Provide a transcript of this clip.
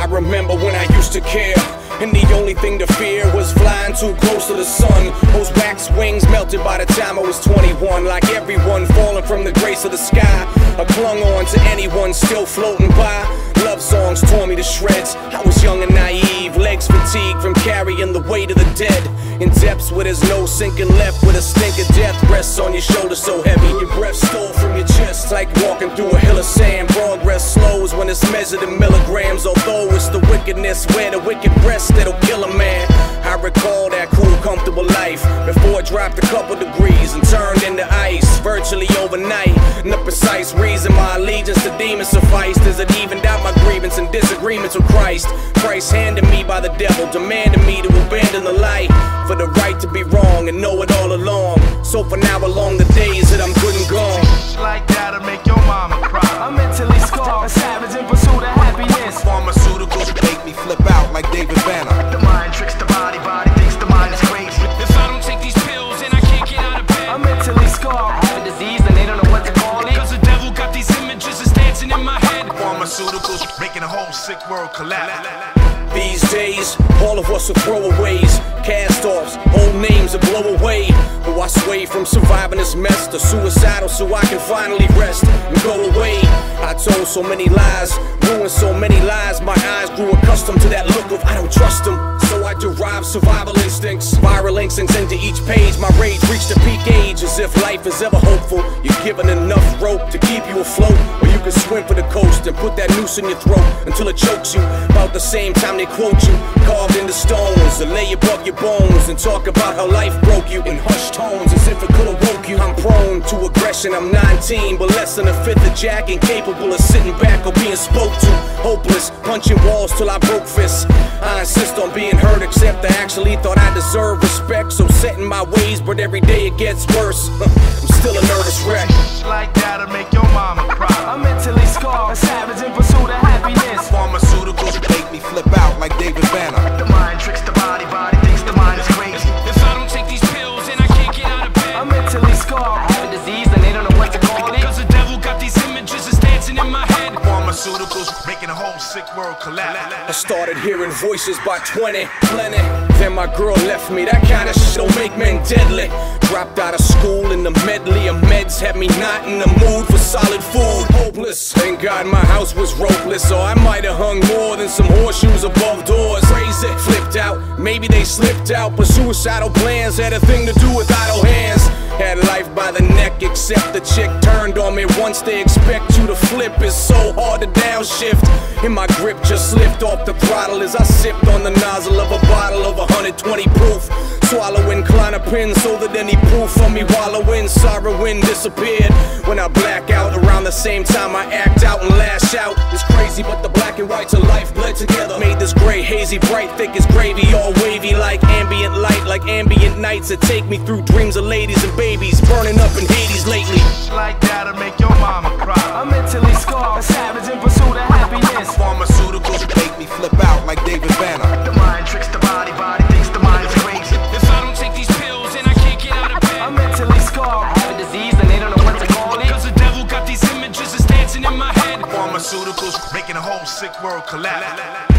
I remember when I used to care, and the only thing to fear was flying too close to the sun. Those wax wings melted by the time I was 21. Like everyone falling from the grace of the sky, I clung on to anyone still floating by. Love songs tore me to shreds. I was young and naive, legs fatigued from carrying the weight of the dead. In depths where there's no sinking left, with a stink of death rests on your shoulders so heavy. Your breath stole from your chest like walking through a hill of sand. Progress slows when it's measured in milligrams, although it's the wickedness where the wicked rest that'll kill a man. I recall that cool, comfortable life before it dropped a couple degrees and turned into ice virtually overnight. And the precise reason my allegiance to demons sufficed is it evened out my grievance and disagreements with Christ. Christ handed me by the devil, demanding me to abandon the light for the right to be wrong and know it all along. So for now, along the days that I'm good and gone, like that'll make your mama cry. I'm mentally scarred, a savage in pursuit of happiness. Pharmaceuticals make me flip out like David Banner. The mind tricks the body, body thinks the mind is crazy. If I don't take these pills, then I can't get out of bed. I'm mentally scarred, I have a disease and they don't know what to call it. Cause the devil got these images that's dancing in my head. Pharmaceuticals making the whole sick world collapse. these days, all of us are throwaways, cast-offs, old names that blow away. But I sway from surviving this mess to suicidal so I can finally rest and go away. I told so many lies, ruined so many lives, my eyes grew accustomed to that look of I don't trust them. So I derive survival instincts, viral instincts into each page. My rage reached a peak age, as if life is ever hopeful. You're given enough rope to keep you afloat, or you can swim for the coast and put that noose in your throat until it chokes you. About the same time they quote you, carved into stones, to lay above your bones and talk about how life broke you in hushed tones, as if it could've woke you. I'm prone to aggression, I'm 19, but less than a fifth of Jack, incapable of sitting back or being spoke to. Hopeless, punching walls till I broke fists. I insist on being heard, except I actually thought I deserved respect. So set in my ways, but every day it gets worse. I'm still a nervous wreck. Like that'll make your mama cry. I'm mentally scarred, a savage in pursuit of happiness. Pharmaceuticals make me flip out like David Banner. The mind tricks the body, body thinks the mind is crazy. If I don't take these pills, then I can't get out of bed. I'm mentally scarred, I have a disease and they don't know what to call it. Cause the devil got these images that's dancing in my head. Pharmaceuticals making the whole sick world collapse. I started hearing voices by 20, plenty. Then my girl left me, that kind of shit'll make men deadly. Dropped out of school and the medley of meds had me not in the mood for solid food. Hopeless, thank God my house was ropeless, or I might have hung more than some horseshoes above doors. Crazy, flipped out, maybe they slipped out, but suicidal plans had a thing to do with idle hands. Had life by the neck, except the chick turned on me once they expect you to flip. It's so hard to downshift, and my grip just slipped off the throttle as I sipped on the nozzle of a bottle of 120 proof. Swallowing Klonopin so that any proof of me wallowing, sorrowing disappeared. When I black out around the same time I act out and lash out. It's crazy, but the black and whites of life bled together, made this gray hazy, bright, thick as gravy, all wavy like ambient light, like ambient nights that take me through dreams of ladies and babies burning up in Hades lately. Like that'll make your mama cry. I'm mentally scarred, a savage in pursuit of happiness. Pharmaceuticals make me flip out like David Banner. The mind tricks the body, body thinks the mind is crazy. If I don't take these pills, then I can't get out of bed. I'm mentally scarred, I have a disease and they don't know what to call it. Cause the devil got these images that's dancing in my head. Pharmaceuticals making the whole sick world collapse.